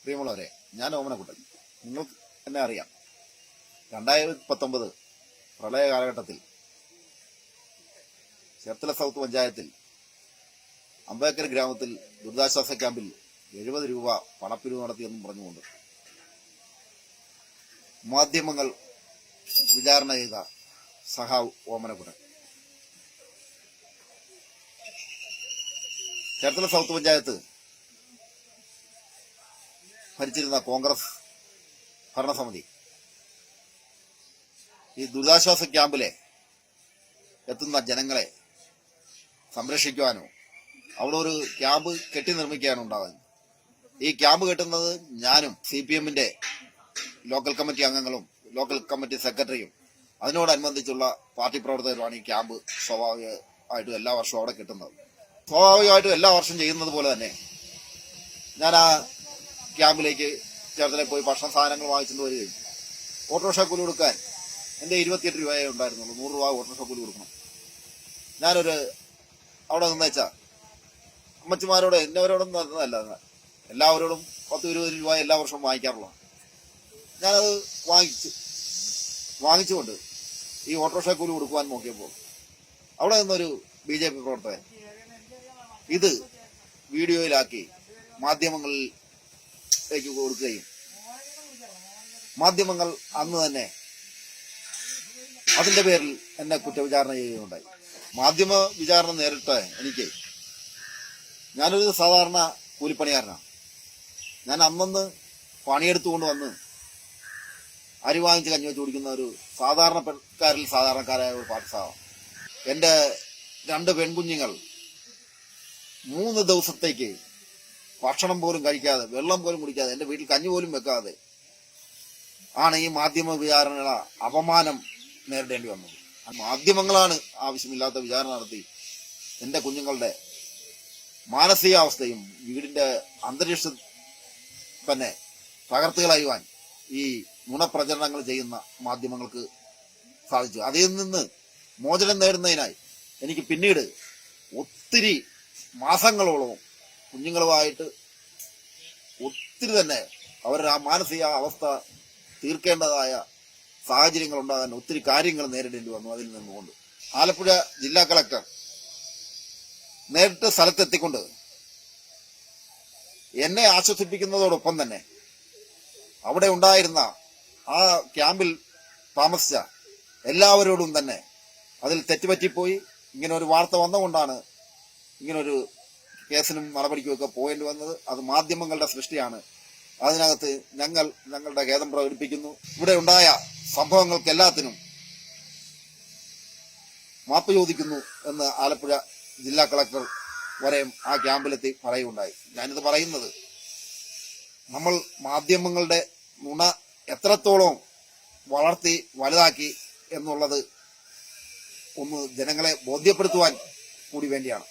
പ്രിയമുള്ളവരെ, ഞാൻ ഓമനക്കുട്ടൻ. നിങ്ങൾക്ക് എന്നെ അറിയാം. 2019 പ്രളയ കാലഘട്ടത്തിൽ ചേർത്തല സൗത്ത് പഞ്ചായത്തിൽ അമ്പേക്കര ഗ്രാമത്തിൽ ദുരിതാശ്വാസ ക്യാമ്പിൽ 70 രൂപ പണപ്പിരിവ് നടത്തിയെന്നും പറഞ്ഞുകൊണ്ട് മാധ്യമങ്ങൾ വിചാരണ ചെയ്ത സഹാവ് ഓമനക്കുട്ടൻ. ചേർത്തല സൗത്ത് പഞ്ചായത്ത് ഭരിച്ചിരുന്ന കോൺഗ്രസ് ഭരണസമിതി ഈ ദുരിതാശ്വാസ ക്യാമ്പിലെ എത്തുന്ന ജനങ്ങളെ സംരക്ഷിക്കുവാനോ അവിടെ ഒരു ക്യാമ്പ് കെട്ടി നിർമ്മിക്കാനോ ഉണ്ടാകുന്നത്. ഈ ക്യാമ്പ് കെട്ടുന്നത് ഞാനും CPM-ന്റെ ലോക്കൽ കമ്മിറ്റി അംഗങ്ങളും ലോക്കൽ കമ്മിറ്റി സെക്രട്ടറിയും അതിനോടനുബന്ധിച്ചുള്ള പാർട്ടി പ്രവർത്തകരുമാണ് ഈ ക്യാമ്പ് സ്വാഭാവികമായിട്ടും എല്ലാ വർഷവും അവിടെ കെട്ടുന്നത്. സ്വാഭാവികമായിട്ടും എല്ലാ വർഷം ചെയ്യുന്നത് പോലെ തന്നെ ഞാൻ ആ ക്യാമ്പിലേക്ക് ചേർത്തലയിൽ പോയി ഭക്ഷണ സാധനങ്ങൾ വാങ്ങിച്ചുകൊണ്ട് വരികയും ഓട്ടോറിക്ഷ കൂലി കൊടുക്കാൻ എൻ്റെ 28 രൂപയേ ഉണ്ടായിരുന്നുള്ളൂ. 100 രൂപ ഓട്ടോറിക്ഷ കൂലി കൊടുക്കണം. ഞാനൊരു അവിടെ നിന്നേച്ചാൽ അമ്മച്ചിമാരോട് എന്നവരോടൊന്നും നടന്നതല്ല, എല്ലാവരോടും 10-20 രൂപ എല്ലാ വർഷവും വാങ്ങിക്കാറുള്ളതാണ്. ഞാനത് വാങ്ങിച്ചുകൊണ്ട് ഈ ഓട്ടോറിക്ഷ കൂലി കൊടുക്കുവാൻ നോക്കിയപ്പോൾ അവിടെ നിന്നൊരു BJP പ്രവർത്തകൻ ഇത് വീഡിയോയിലാക്കി മാധ്യമങ്ങളിലേക്ക് കൊടുക്കുകയും മാധ്യമങ്ങൾ അന്ന് തന്നെ അതിന്റെ പേരിൽ എന്നെ കുറ്റവിചാരണ ചെയ്യുകയുണ്ടായി. മാധ്യമ വിചാരണ നേരിട്ട് ഞാനൊരു സാധാരണ കൂലിപ്പണിക്കാരനാണ്. ഞാൻ അന്നന്ന് പണിയെടുത്തുകൊണ്ട് വന്ന് അരി വാങ്ങിച്ച് കഞ്ഞി വെച്ച് കുടിക്കുന്ന ഒരു സാധാരണക്കാരായ ഒരു പാഠശാല. എൻ്റെ 2 പെൺകുഞ്ഞുങ്ങൾ 3 ദിവസത്തേക്ക് ഭക്ഷണം പോലും കഴിക്കാതെ, വെള്ളം പോലും കുടിക്കാതെ, എൻ്റെ വീട്ടിൽ കഞ്ഞി പോലും വെക്കാതെ ആണ് ഈ മാധ്യമ വിചാരണ അപമാനം നേരിടേണ്ടി വന്നത്. മാധ്യമങ്ങളാണ് ആവശ്യമില്ലാത്ത വിചാരണ നടത്തി എൻ്റെ കുഞ്ഞുങ്ങളുടെ മാനസികാവസ്ഥയും വീടിന്റെ അന്തരീക്ഷം തന്നെ തകർത്ത് കളയുവാൻ ഈ നുണപ്രചരണങ്ങൾ ചെയ്യുന്ന മാധ്യമങ്ങൾക്ക് സാധിച്ചു. അതിൽ നിന്ന് മോചനം നേടുന്നതിനായി എനിക്ക് പിന്നീട് ഒത്തിരി മാസങ്ങളോളം കുഞ്ഞുങ്ങളുമായിട്ട് ഒത്തിരി തന്നെ അവരുടെ ആ മാനസിക അവസ്ഥ തീർക്കേണ്ടതായ സാഹചര്യങ്ങൾ ഉണ്ടാകാൻ ഒത്തിരി കാര്യങ്ങൾ നേരിടേണ്ടി വന്നു. അതിൽ നിന്നുകൊണ്ട് ആലപ്പുഴ ജില്ലാ കളക്ടർ നേരിട്ട് സ്ഥലത്തെത്തിക്കൊണ്ട് എന്നെ ആശ്വസിപ്പിക്കുന്നതോടൊപ്പം തന്നെ അവിടെ ഉണ്ടായിരുന്ന ആ ക്യാമ്പിൽ താമസിച്ച എല്ലാവരോടും തന്നെ അതിൽ തെറ്റുപറ്റിപ്പോയി ഇങ്ങനെ ഒരു വാർത്ത വന്നുകൊണ്ടാണ് ഇങ്ങനൊരു കേസിനും നടപടിക്കുമൊക്കെ പോകേണ്ടി വന്നത്. അത് മാധ്യമങ്ങളുടെ സൃഷ്ടിയാണ്. അതിനകത്ത് ഞങ്ങളുടെ ഖേദം പ്രകടിപ്പിക്കുന്നു. ഇവിടെ ഉണ്ടായ സംഭവങ്ങൾക്കെല്ലാത്തിനും മാപ്പ് ചോദിക്കുന്നു എന്ന് ആലപ്പുഴ ജില്ലാ കളക്ടർ വരെയും ആ ക്യാമ്പിലെത്തി പറയുകയുണ്ടായി. ഞാനിത് പറയുന്നത് നമ്മൾ മാധ്യമങ്ങളുടെ നുണ എത്രത്തോളം വളർത്തി വലുതാക്കി എന്നുള്ളത് ഒന്ന് ജനങ്ങളെ ബോധ്യപ്പെടുത്തുവാൻ കൂടി വേണ്ടിയാണ്.